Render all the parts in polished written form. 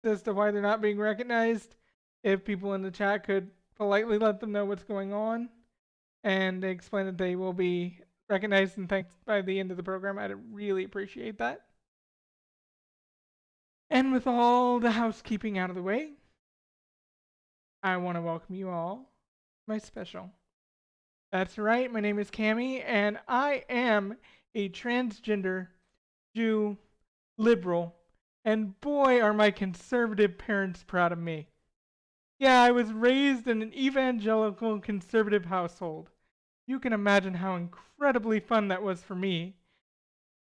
as to why they're not being recognized. If people in the chat could politely let them know what's going on and explain that they will be recognized and thanked by the end of the program, I'd really appreciate that. And with all the housekeeping out of the way, I want to welcome you all to my special. That's right, my name is Cami, and I am a transgender Jew liberal, and boy, are my conservative parents proud of me. Yeah, I was raised in an evangelical conservative household. You can imagine how incredibly fun that was for me.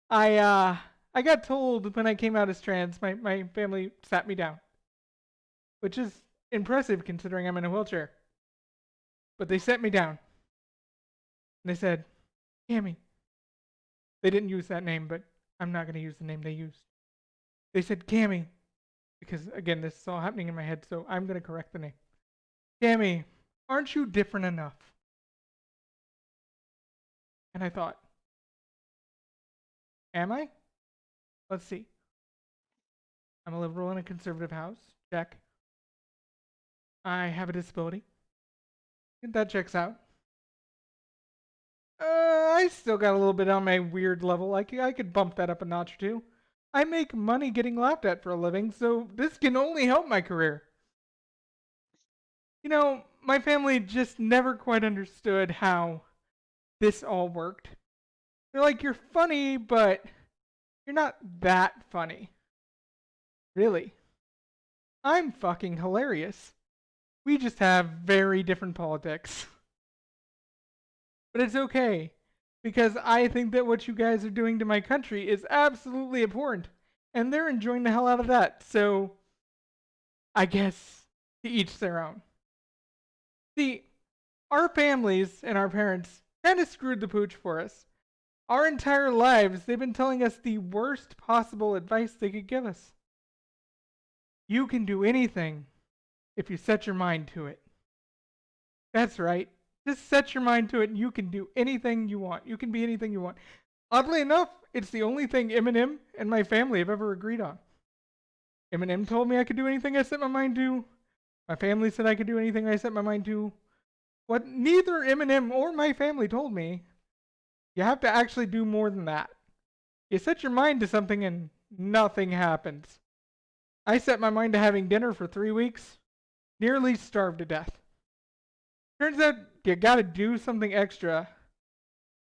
I got told when I came out as trans, my family sat me down, which is impressive considering I'm in a wheelchair. But they sat me down and they said, Cammy. They didn't use that name, but I'm not going to use the name they used. They said, Cammy, because again, this is all happening in my head, so I'm going to correct the name. Cammy, aren't you different enough? And I thought, am I? Let's see. I'm a liberal in a conservative house. Check. I have a disability. That checks out. I still got a little bit on my weird level. I could bump that up a notch or two. I make money getting laughed at for a living, so this can only help my career. You know, my family just never quite understood how this all worked. They're like, you're funny, but you're not that funny. Really. I'm fucking hilarious. We just have very different politics. But it's okay, because I think that what you guys are doing to my country is absolutely important, and they're enjoying the hell out of that. So, I guess to each their own. See, our families and our parents kind of screwed the pooch for us. Our entire lives, they've been telling us the worst possible advice they could give us. You can do anything if you set your mind to it. That's right. Just set your mind to it and you can do anything you want. You can be anything you want. Oddly enough, it's the only thing Eminem and my family have ever agreed on. Eminem told me I could do anything I set my mind to. My family said I could do anything I set my mind to. What neither Eminem or my family told me, you have to actually do more than that. You set your mind to something and nothing happens. I set my mind to having dinner for 3 weeks, nearly starved to death. Turns out you gotta do something extra,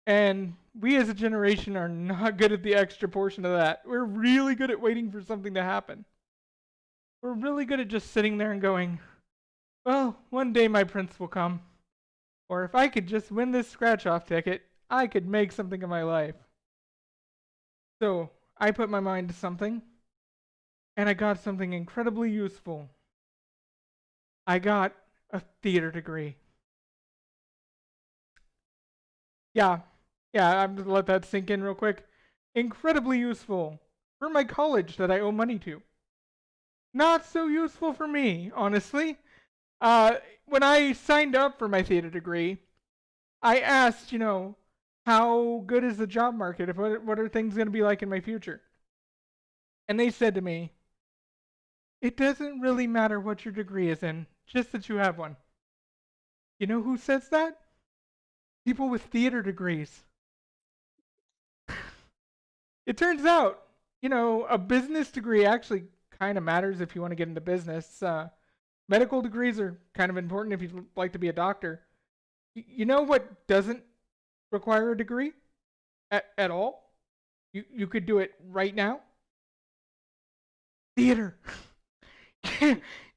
and we as a generation are not good at the extra portion of that. We're really good at waiting for something to happen. We're really good at just sitting there and going, well, one day my prince will come. Or if I could just win this scratch off ticket, I could make something of my life. So I put my mind to something, and I got something incredibly useful. I got a theater degree. Yeah, I'm gonna let that sink in real quick. Incredibly useful for my college that I owe money to. Not so useful for me, honestly. When I signed up for my theater degree, I asked, how good is the job market? What are things going to be like in my future? And they said to me, it doesn't really matter what your degree is in, just that you have one. You know who says that? People with theater degrees. It turns out, a business degree actually kind of matters if you want to get into business. Medical degrees are kind of important if you'd like to be a doctor. You know what doesn't require a degree at all? You could do it right now. Theater.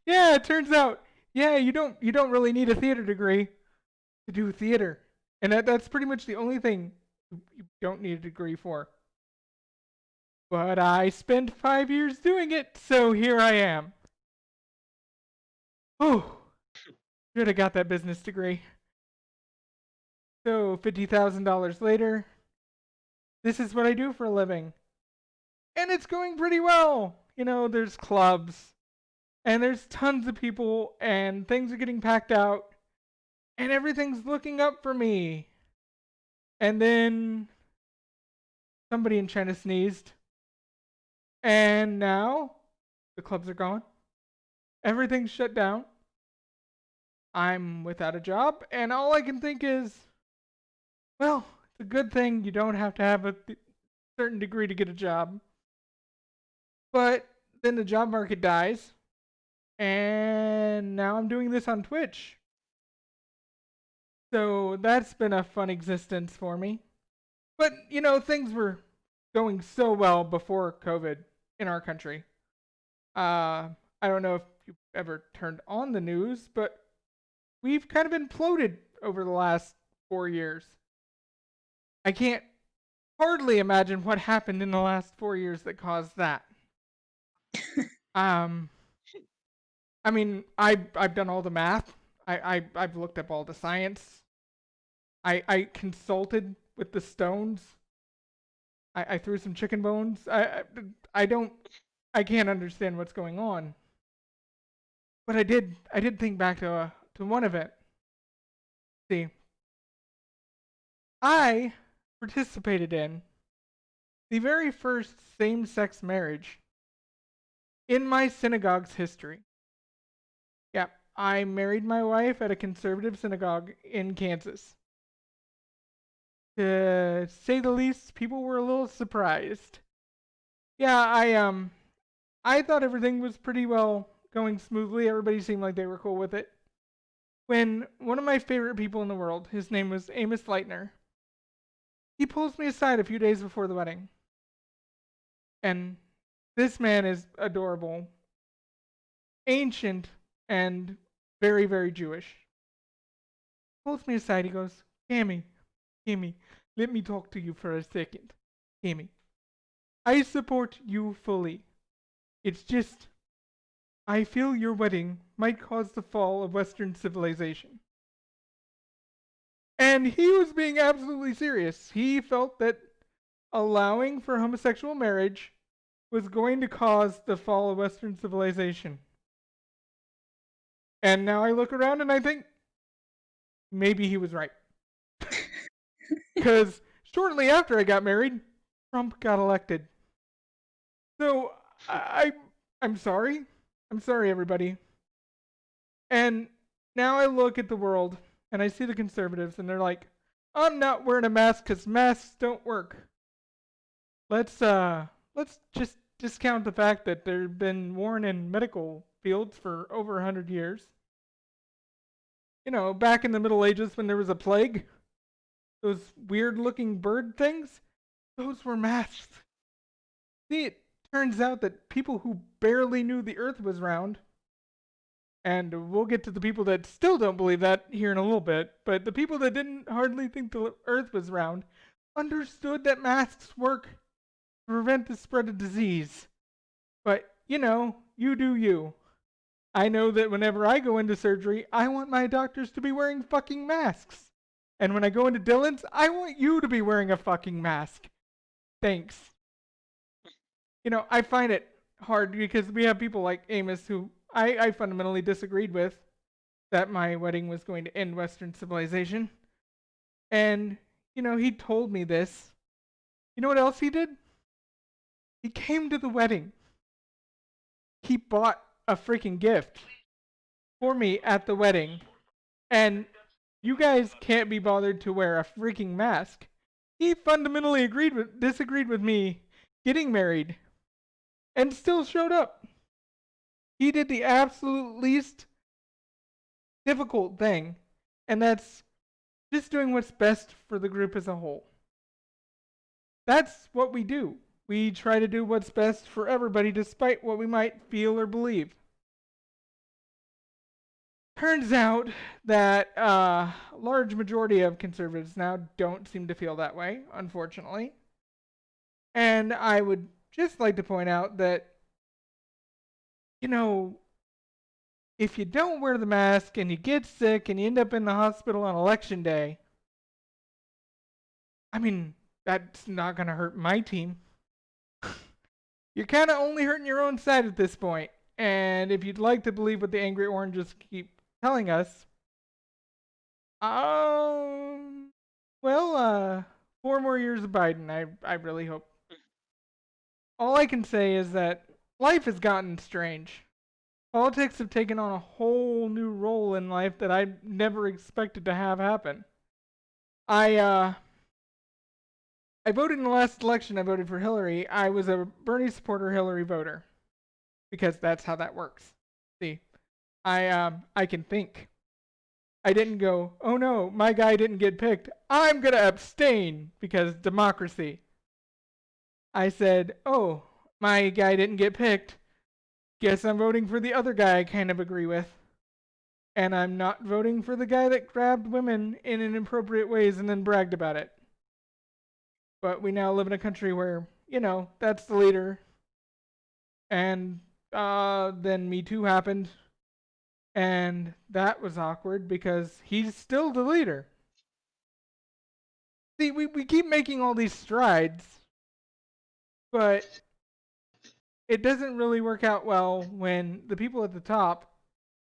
Yeah, it turns out. Yeah, you don't really need a theater degree to do theater, and that's pretty much the only thing you don't need a degree for. But I spent 5 years doing it, so here I am. Oh, should have got that business degree. So $50,000 later, this is what I do for a living. And it's going pretty well. There's clubs, and there's tons of people, and things are getting packed out, and everything's looking up for me. And then somebody in China sneezed. And now The clubs are gone. Everything's shut down. I'm without a job, and all I can think is, well, it's a good thing you don't have to have a certain degree to get a job. But then the job market dies, and now I'm doing this on Twitch. So that's been a fun existence for me. But, things were going so well before COVID in our country. I don't know if you've ever turned on the news, but we've kind of imploded over the last 4 years. I can't hardly imagine what happened in the last 4 years that caused that. um, I mean, I've done all the math. I've looked up all the science. I consulted with the Stones. I threw some chicken bones. I can't understand what's going on. But I did think back to one event. See, I participated in the very first same-sex marriage in my synagogue's history. Yeah, I married my wife at a conservative synagogue in Kansas. To say the least, people were a little surprised. Yeah, I thought everything was pretty well going smoothly. Everybody seemed like they were cool with it. When one of my favorite people in the world, his name was Amos Leitner, he pulls me aside a few days before the wedding. And this man is adorable, ancient, and very, very Jewish. Pulls me aside, he goes, Cammy, let me talk to you for a second. Cammy, I support you fully. It's just, I feel your wedding might cause the fall of Western civilization. And he was being absolutely serious. He felt that allowing for homosexual marriage was going to cause the fall of Western civilization. And now I look around and I think maybe he was right. Because shortly after I got married, Trump got elected. So I'm sorry. I'm sorry, everybody. And now I look at the world and I see the conservatives and they're like, I'm not wearing a mask because masks don't work. Let's just discount the fact that they've been worn in medical fields for over 100 years. Back in the Middle Ages when there was a plague, those weird looking bird things, those were masks. See, it turns out that people who barely knew the earth was round, and we'll get to the people that still don't believe that here in a little bit, but the people that didn't hardly think the earth was round understood that masks work to prevent the spread of disease. But, you do you. I know that whenever I go into surgery, I want my doctors to be wearing fucking masks. And when I go into Dylan's, I want you to be wearing a fucking mask. Thanks. I find it hard because we have people like Amos who I fundamentally disagreed with that my wedding was going to end Western civilization. And, he told me this. You know what else he did? He came to the wedding. He bought a freaking gift for me at the wedding. And you guys can't be bothered to wear a freaking mask. He fundamentally disagreed with me getting married and still showed up. He did the absolute least difficult thing, and that's just doing what's best for the group as a whole. That's what we do. We try to do what's best for everybody despite what we might feel or believe. Turns out that a large majority of conservatives now don't seem to feel that way, unfortunately. And I would just like to point out that, if you don't wear the mask and you get sick and you end up in the hospital on election day, I mean, that's not going to hurt my team. You're kind of only hurting your own side at this point. And if you'd like to believe what the Angry Oranges keep telling us, 4 more years of Biden, I really hope. All I can say is that life has gotten strange. Politics have taken on a whole new role in life that I never expected to have happen. I uh I voted in the last election. I voted for Hillary. I was a Bernie supporter, Hillary voter, because that's how that works. See, I can think. I didn't go, oh no, my guy didn't get picked. I'm gonna abstain because democracy. I said, oh, my guy didn't get picked. Guess I'm voting for the other guy I kind of agree with. And I'm not voting for the guy that grabbed women in inappropriate ways and then bragged about it. But we now live in a country where, that's the leader. And then Me Too happened. And that was awkward because he's still the leader. See, we keep making all these strides, but it doesn't really work out well when the people at the top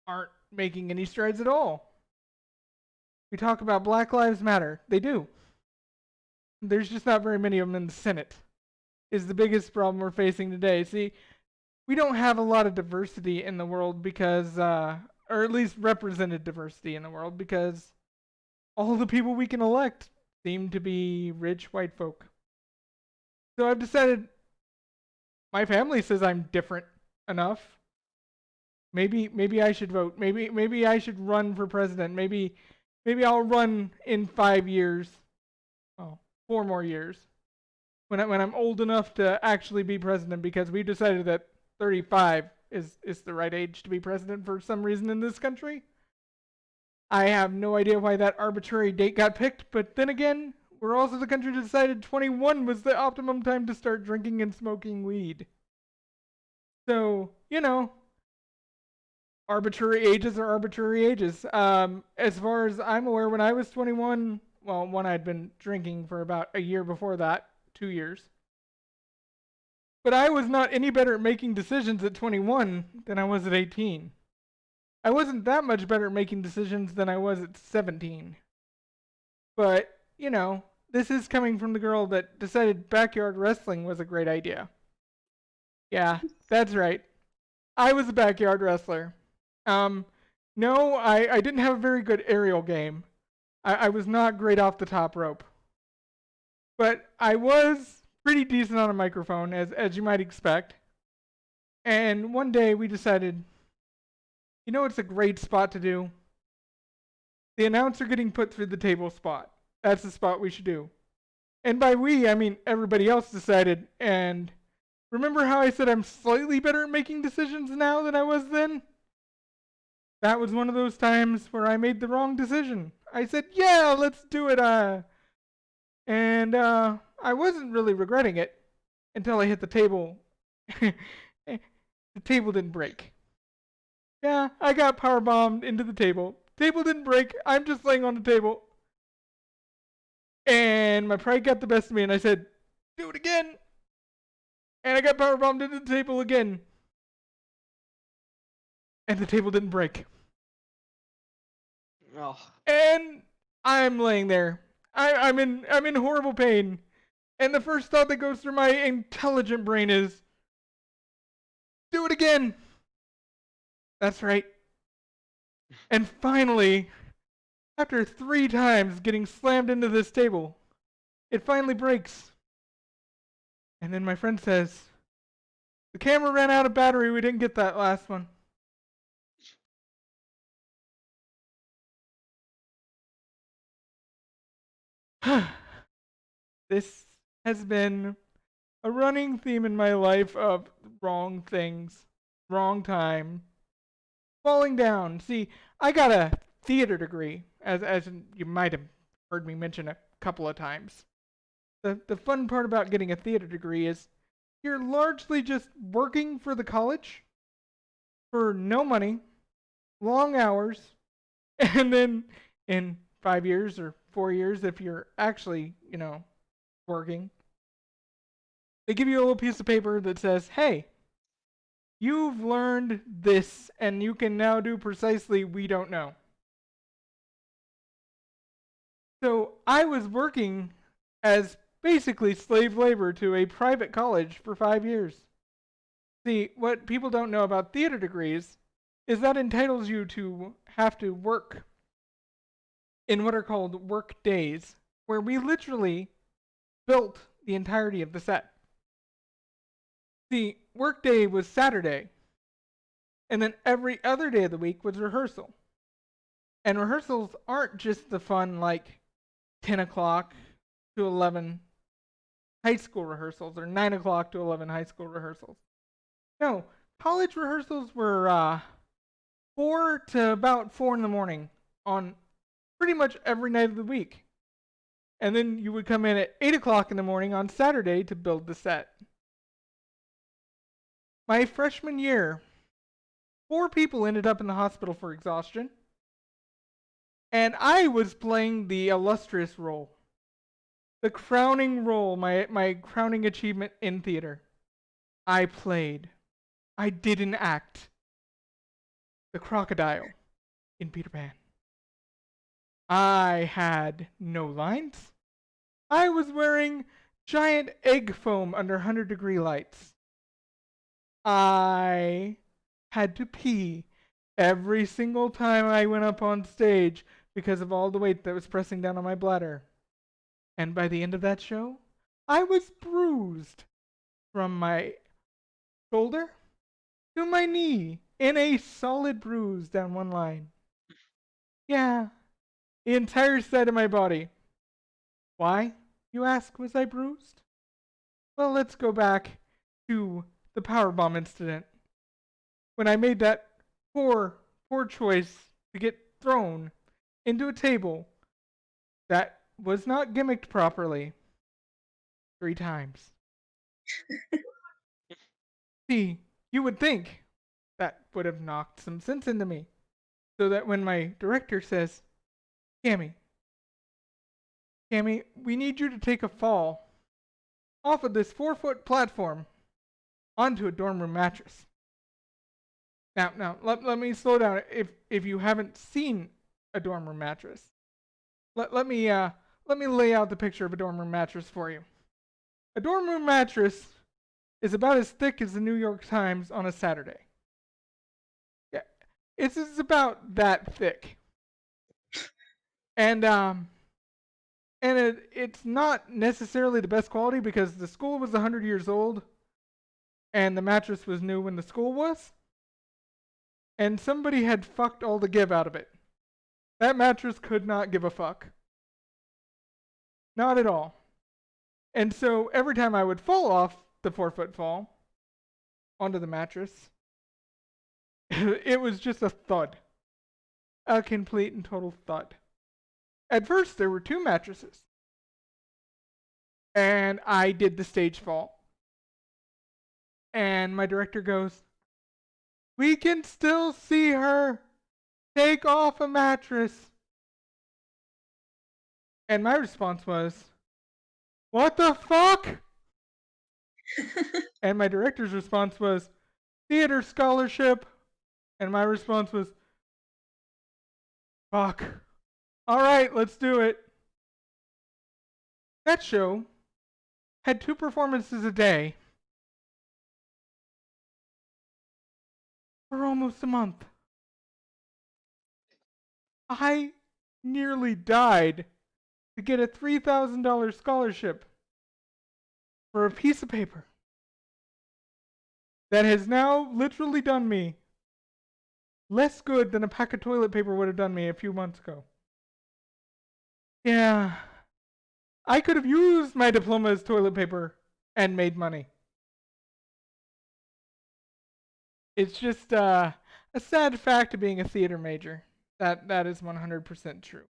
aren't making any strides at all. We talk about Black Lives Matter. They do. There's just not very many of them in the Senate, is the biggest problem we're facing today. See, we don't have a lot of diversity in the world because, or at least represented diversity in the world, because all the people we can elect seem to be rich white folk. So I've decided my family says I'm different enough. Maybe I should vote. Maybe I should run for president. Maybe I'll run in 5 years. Oh, 4 more years. When I'm old enough to actually be president, because we decided that 35 is the right age to be president for some reason in this country. I have no idea why that arbitrary date got picked, but then again, we're also the country that decided 21 was the optimum time to start drinking and smoking weed. So, arbitrary ages are arbitrary ages. As far as I'm aware, when I was 21, well, one, I'd been drinking for about a year before that, 2 years. But I was not any better at making decisions at 21 than I was at 18. I wasn't that much better at making decisions than I was at 17. But, this is coming from the girl that decided backyard wrestling was a great idea. Yeah, that's right. I was a backyard wrestler. No, I didn't have a very good aerial game. I was not great off the top rope. But I was pretty decent on a microphone, as you might expect. And one day we decided, it's a great spot to do? The announcer getting put through the table spot. That's the spot we should do. And by we, I mean everybody else decided. And remember how I said I'm slightly better at making decisions now than I was then? That was one of those times where I made the wrong decision. I said, yeah, let's do it. And I wasn't really regretting it until I hit the table. The table didn't break. Yeah, I got power bombed into the table. Table didn't break. I'm just laying on the table. And my pride got the best of me, and I said, do it again. And I got power bombed into the table again. And the table didn't break. Oh. And I'm laying there. I'm in horrible pain. And the first thought that goes through my intelligent brain is, do it again. That's right. And finally, after 3 times getting slammed into this table, it finally breaks. And then my friend says, the camera ran out of battery. We didn't get that last one. This has been a running theme in my life of wrong things, wrong time, falling down. See, I got a theater degree, as you might have heard me mention a couple of times. The fun part about getting a theater degree is you're largely just working for the college for no money, long hours, and then in 5 years or 4 years, if you're actually, working, they give you a little piece of paper that says, hey, you've learned this and you can now do precisely we don't know. So I was working as basically slave labor to a private college for 5 years. See, what people don't know about theater degrees is that entitles you to have to work in what are called work days, where we literally built the entirety of the set. The work day was Saturday, and then every other day of the week was rehearsal. And rehearsals aren't just the fun, like 10 o'clock to 11 high school rehearsals or 9 o'clock to 11 high school rehearsals. No, college rehearsals were 4 to about 4 in the morning on pretty much every night of the week. And then you would come in at 8 o'clock in the morning on Saturday to build the set. My freshman year, 4 people ended up in the hospital for exhaustion. And I was playing the illustrious role. The crowning role, my crowning achievement in theater. I didn't act the crocodile in Peter Pan. I had no lines. I was wearing giant egg foam under 100-degree lights. I had to pee every single time I went up on stage because of all the weight that was pressing down on my bladder. And by the end of that show, I was bruised from my shoulder to my knee in a solid bruise down one line. Yeah, the entire side of my body. Why, you ask, was I bruised? Well, let's go back to the powerbomb incident. When I made that poor choice to get thrown into a table that was not gimmicked properly 3 times. See, you would think that would have knocked some sense into me. So that when my director says, Cammy, we need you to take a fall off of this 4-foot platform onto a dorm room mattress. Now, let me slow down. If you haven't seen a dorm room mattress, let me lay out the picture of a dorm room mattress for you. A dorm room mattress is about as thick as the New York Times on a Saturday. Yeah, it's about that thick. And it's not necessarily the best quality because the school was 100 years old, and the mattress was new when the school was. And somebody had fucked all the give out of it. That mattress could not give a fuck. Not at all. And so every time I would fall off the 4-foot fall onto the mattress, it was just a thud. A complete and total thud. At first, there were 2 mattresses. And I did the stage fall. And my director goes, we can still see her. Take off a mattress. And my response was, what the fuck? And my director's response was, theater scholarship. And my response was, fuck. All right, let's do it. That show had 2 performances a day for almost a month. I nearly died to get a $3,000 scholarship for a piece of paper that has now literally done me less good than a pack of toilet paper would have done me a few months ago. Yeah, I could have used my diploma as toilet paper and made money. It's just a sad fact of being a theater major. That is 100% true.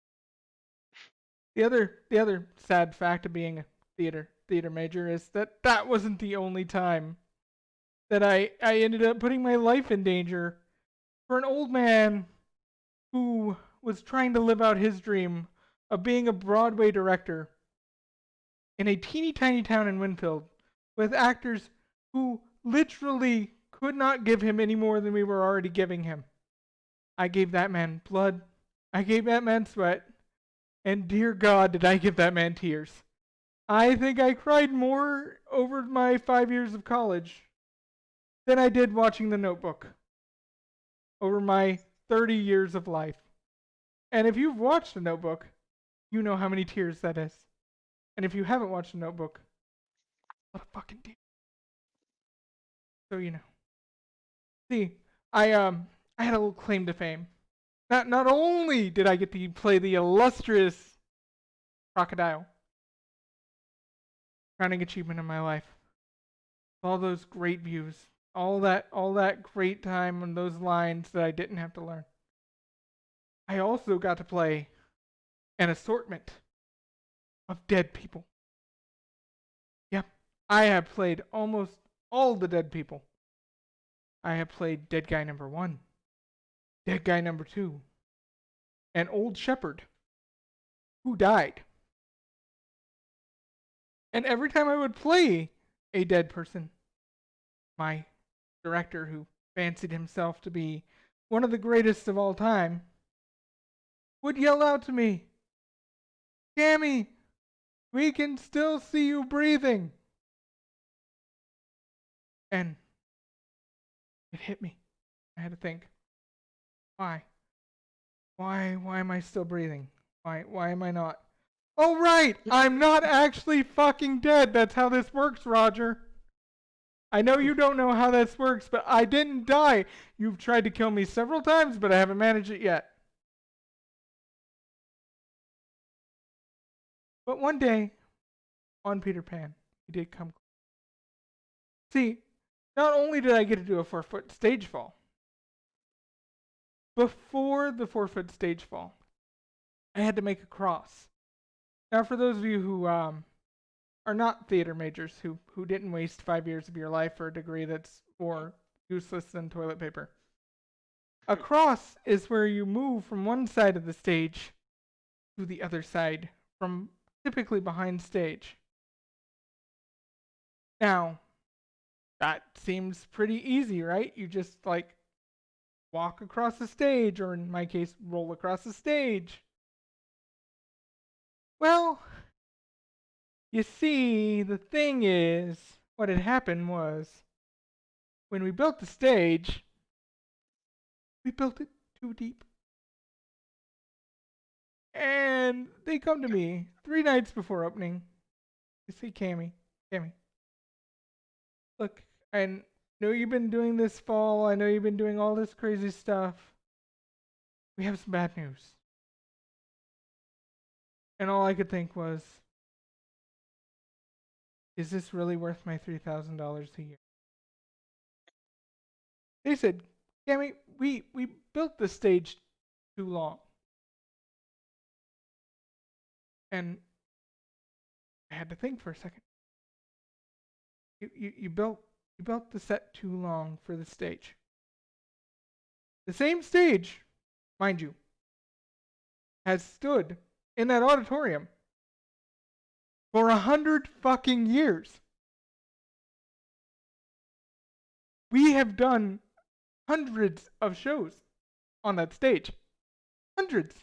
The other sad fact of being a theater major is that wasn't the only time that I ended up putting my life in danger for an old man who was trying to live out his dream of being a Broadway director in a teeny tiny town in Winfield with actors who literally could not give him any more than we were already giving him. I gave that man blood. I gave that man sweat. And dear God, did I give that man tears. I think I cried more over my 5 years of college than I did watching The Notebook over my 30 years of life. And if you've watched The Notebook, you know how many tears that is. And if you haven't watched The Notebook, what a fucking tear. So you know. See, I had a little claim to fame. Not only did I get to play the illustrious crocodile, crowning achievement in my life, all those great views, all that great time on those lines that I didn't have to learn. I also got to play an assortment of dead people. Yep, I have played almost all the dead people. I have played Dead Guy number 1, Dead Guy number 2, and Old Shepherd, who died. And every time I would play a dead person, my director, who fancied himself to be one of the greatest of all time, would yell out to me, "Cammy, we can still see you breathing." And it hit me. I had to think, why? Why am I still breathing? Why am I not? Oh, right! I'm not actually fucking dead. That's how this works, Roger. I know you don't know how this works, but I didn't die. You've tried to kill me several times, but I haven't managed it yet. But one day, on Peter Pan, he did come. See, not only did I get to do a 4-foot stage fall, before the 4-foot stage fall, I had to make a cross. Now, for those of you who are not theater majors, who didn't waste 5 years of your life for a degree that's more useless than toilet paper, a cross is where you move from one side of the stage to the other side, from typically behind stage. Now, that seems pretty easy, right? You just like walk across the stage, or in my case, roll across the stage. Well, you see, the thing is, what had happened was, when we built the stage, we built it too deep. And they come to me 3 nights before opening. They say, Cammy, look, I know you've been doing this fall. I know you've been doing all this crazy stuff. We have some bad news. And all I could think was, is this really worth my $3,000 a year? They said, Cammy, we built the stage too long. And I had to think for a second. You built the set too long for the stage. The same stage, mind you, has stood in that auditorium for 100 fucking years. We have done hundreds of shows on that stage. Hundreds.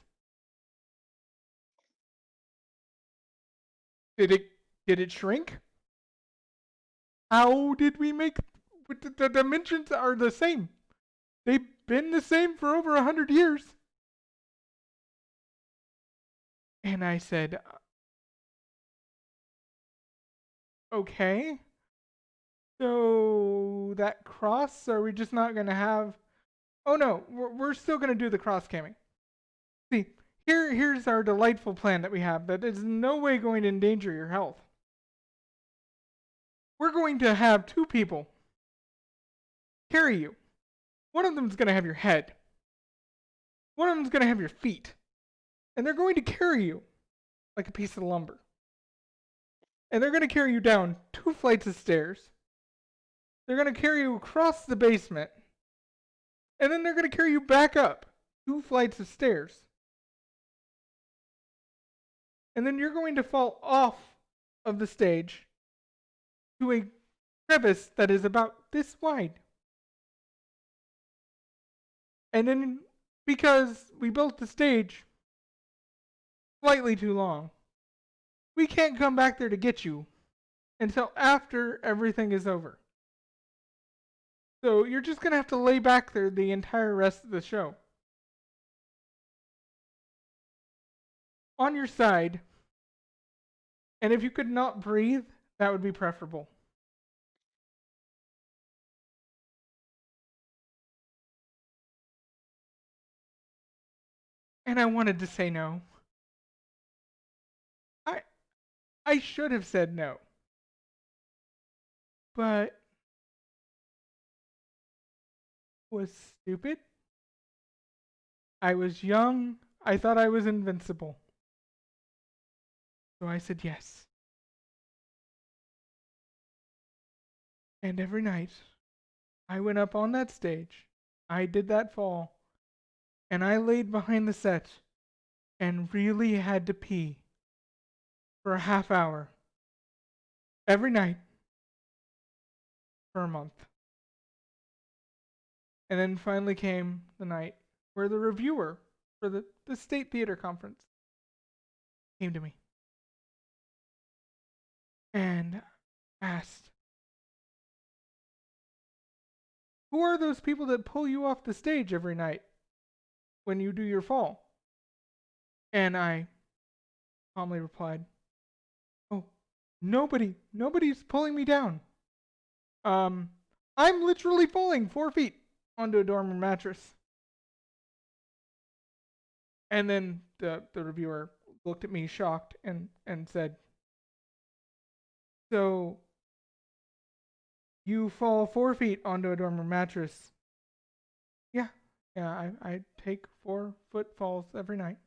Did it shrink? How did we make the dimensions are the same? They've been the same for over 100 years. And I said, okay. So that cross, are we just not going to have... Oh no, we're still going to do the cross camming. See, here's our delightful plan that we have that is in no way going to endanger your health. We're going to have 2 people carry you. One of them is going to have your head. One of them is going to have your feet. And they're going to carry you like a piece of lumber. And they're going to carry you down 2 flights of stairs. They're going to carry you across the basement. And then they're going to carry you back up 2 flights of stairs. And then you're going to fall off of the stage to a crevice that is about this wide. And then, because we built the stage slightly too long, we can't come back there to get you until after everything is over. So you're just gonna have to lay back there the entire rest of the show. On your side, and if you could not breathe, that would be preferable. And I wanted to say no. I I should have said no. But was stupid. I was young. I thought I was invincible. So I said yes. And every night I went up on that stage. I did that fall. And I laid behind the set and really had to pee for a half hour every night for a month. And then finally came the night where the reviewer for the State Theater Conference came to me and asked, who are those people that pull you off the stage every night when you do your fall? And I calmly replied, oh, nobody's pulling me down. Um, I'm literally falling 4 feet onto a dormer mattress. And then the reviewer looked at me shocked and said, so you fall 4 feet onto a dormer mattress? Yeah, yeah, I take 4 foot falls every night.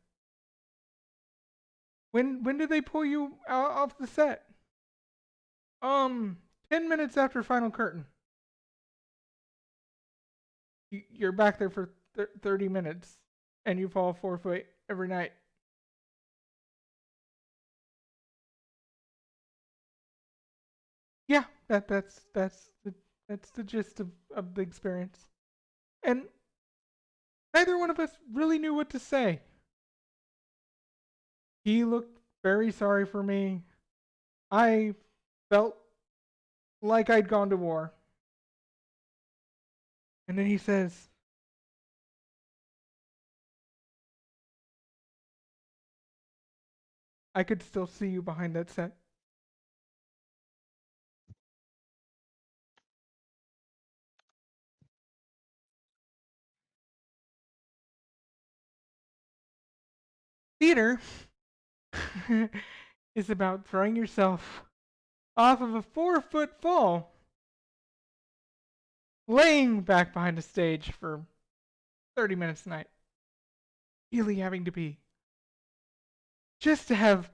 When did they pull you off the set? 10 minutes after final curtain. You're back there for 30 minutes, and you fall 4 foot every night. Yeah, that's the gist of the experience. And neither one of us really knew what to say. He looked very sorry for me. I felt like I'd gone to war. And then he says, I could still see you behind that set. Theater is about throwing yourself off of a 4 foot fall, laying back behind a stage for 30 minutes a night, really having to be, just to have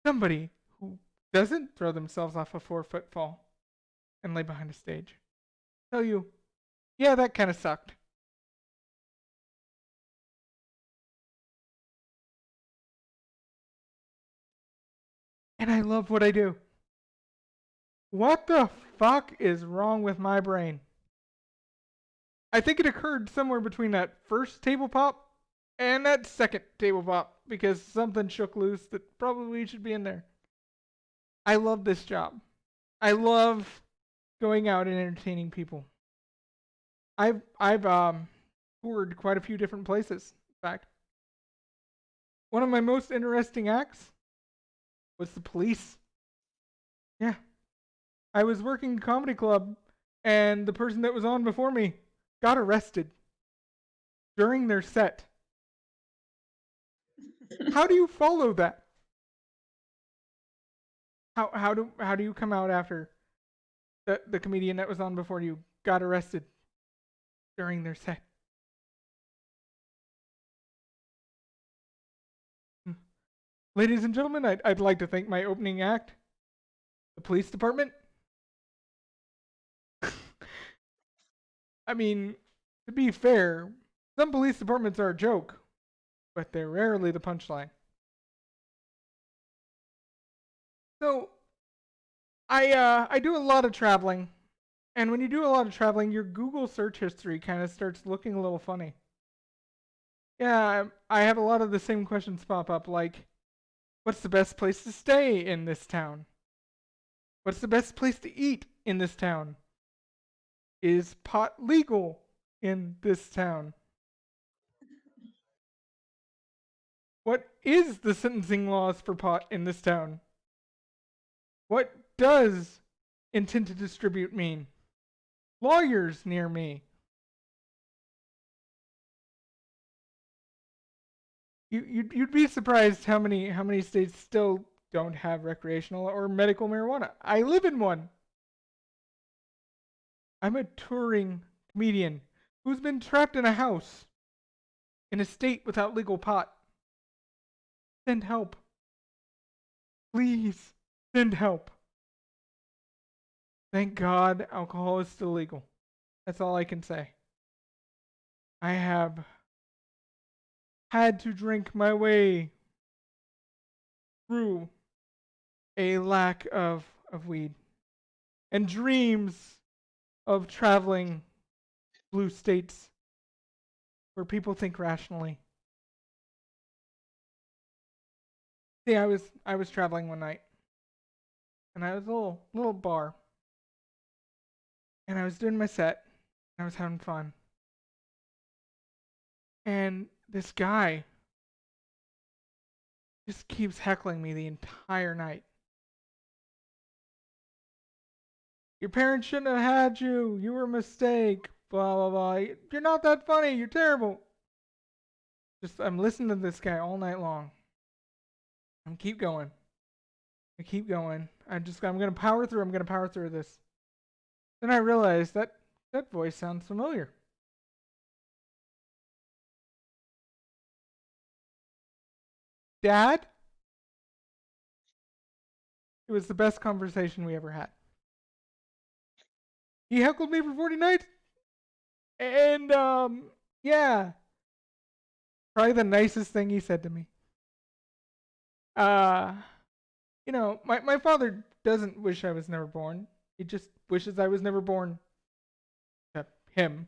somebody who doesn't throw themselves off a 4 foot fall and lay behind a stage tell you, yeah, that kind of sucked. And I love what I do. What the fuck is wrong with my brain? I think it occurred somewhere between that first table pop and that second table pop because something shook loose that probably should be in there. I love this job. I love going out and entertaining people. I've toured quite a few different places. In fact, one of my most interesting acts was the Police. Yeah, I was working a comedy club, and the person that was on before me got arrested during their set. How do you follow that? How do you come out after the comedian that was on before you got arrested during their set? Hmm. Ladies and gentlemen, I'd like to thank my opening act, the police department. I mean, to be fair, some police departments are a joke, but they're rarely the punchline. So I do a lot of traveling, and when you do a lot of traveling, your Google search history kind of starts looking a little funny. Yeah, I have a lot of the same questions pop up, like, what's the best place to stay in this town? What's the best place to eat in this town? is pot legal in this town? What is the sentencing laws for pot in this town? What does intent to distribute mean? Lawyers near me. You'd be surprised how many states still don't have recreational or medical marijuana. I live in one. I'm a touring comedian who's been trapped in a house in a state without legal pot. Send help. Please send help. Thank God alcohol is still legal. That's all I can say. I have had to drink my way through a lack of weed and dreams of traveling blue states where people think rationally. See, I was traveling one night and I was a little bar and I was doing my set and I was having fun. And this guy just keeps heckling me the entire night. Your parents shouldn't have had you. You were a mistake. Blah, blah, blah. You're not that funny. You're terrible. I'm listening to this guy all night long. I keep going. I'm going to power through. I'm going to power through this. Then I realized that voice sounds familiar. Dad? It was the best conversation we ever had. He heckled me for 40 nights. And, yeah. Probably the nicest thing he said to me. You know, my father doesn't wish I was never born. He just wishes I was never born. Except him.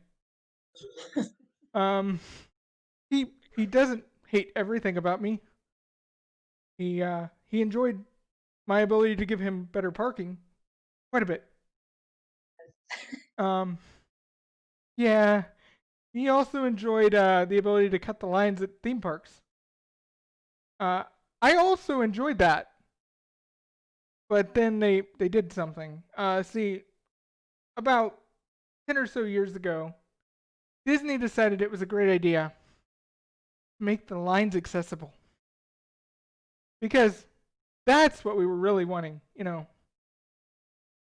He doesn't hate everything about me. He enjoyed my ability to give him better parking quite a bit. Yeah. He also enjoyed the ability to cut the lines at theme parks. I also enjoyed that. But then they did something. See, about 10 or so years ago, Disney decided it was a great idea to make the lines accessible. Because that's what we were really wanting, you know.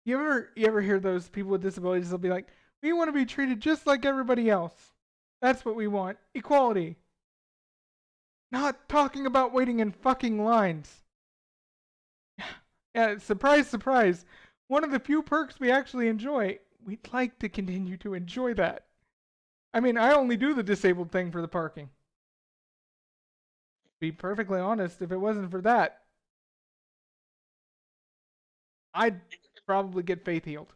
You ever hear those people with disabilities? They'll be like, "We want to be treated just like everybody else. That's what we want. Equality." Not talking about waiting in fucking lines. Yeah, surprise, surprise. One of the few perks we actually enjoy. We'd like to continue to enjoy that. I mean, I only do the disabled thing for the parking. To be perfectly honest, if it wasn't for that, I'd probably get faith healed.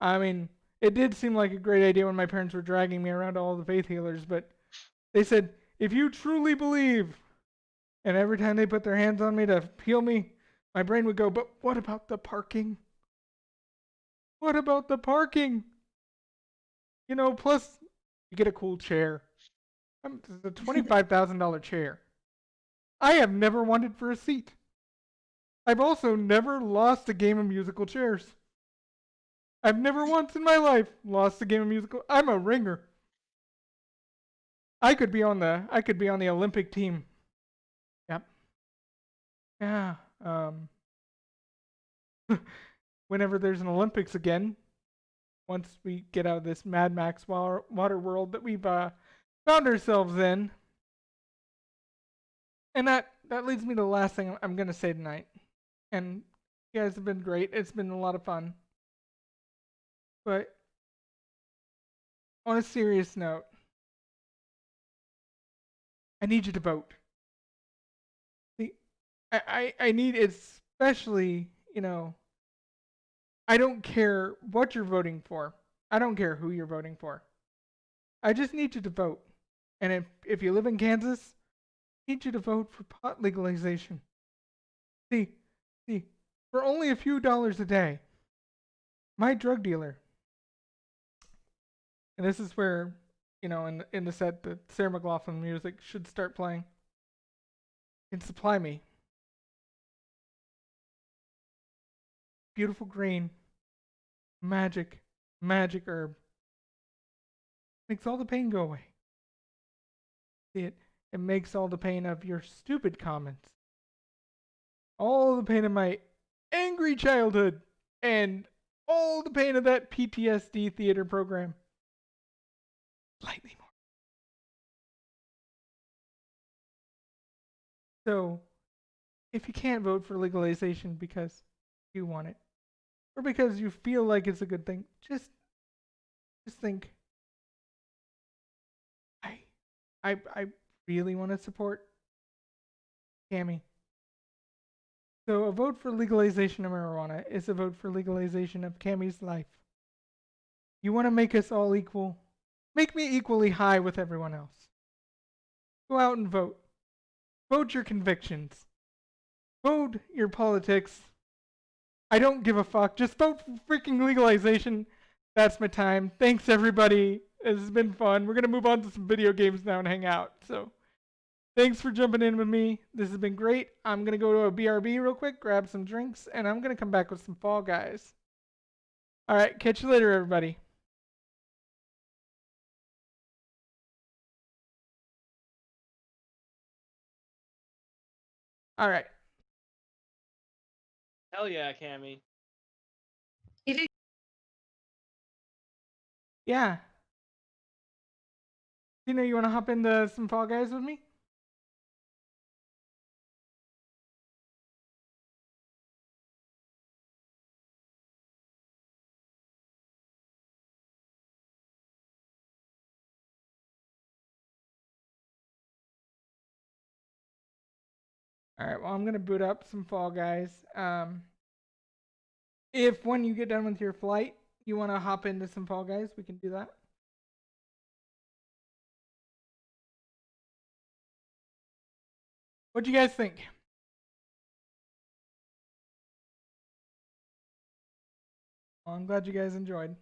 I mean, it did seem like a great idea when my parents were dragging me around to all the faith healers, but they said, if you truly believe, and every time they put their hands on me to heal me, my brain would go, but what about the parking? What about the parking? You know, plus you get a cool chair. It's a $25,000 chair. I have never wanted for a seat. I've also never lost a game of musical chairs. I've never once in my life lost a game of musical. I'm a ringer. I could be on the Olympic team. Yep. Yeah. Whenever there's an Olympics again, once we get out of this Mad Max water world that we've found ourselves in. And that leads me to the last thing I'm going to say tonight. And you guys have been great. It's been a lot of fun. But on a serious note, I need you to vote. See, I need, especially, you know, I don't care what you're voting for. I don't care who you're voting for. I just need you to vote. And if you live in Kansas, I need you to vote for pot legalization. See, for only a few dollars a day, my drug dealer And this is where, in the set, the Sarah McLachlan music should start playing. And supply me. Beautiful green. Magic. Magic herb. Makes all the pain go away. It makes all the pain of your stupid comments. All the pain of my angry childhood. And all the pain of that PTSD theater program. Slightly more. So, if you can't vote for legalization because you want it, or because you feel like it's a good thing, just think, I really want to support Cammy. So a vote for legalization of marijuana is a vote for legalization of Cammy's life. You want to make us all equal? Make me equally high with everyone else. Go out and vote. Vote your convictions. Vote your politics. I don't give a fuck. Just vote for freaking legalization. That's my time. Thanks, everybody. This has been fun. We're going to move on to some video games now and hang out. So, thanks for jumping in with me. This has been great. I'm going to go to a BRB real quick, grab some drinks, and I'm going to come back with some Fall Guys. All right. Catch you later, everybody. All right. Hell yeah, Cammy. Yeah. Tina, you want to hop into some Fall Guys with me? All right. Well, I'm going to boot up some Fall Guys. If when you get done with your flight, you want to hop into some Fall Guys, we can do that. What do you guys think? Well, I'm glad you guys enjoyed.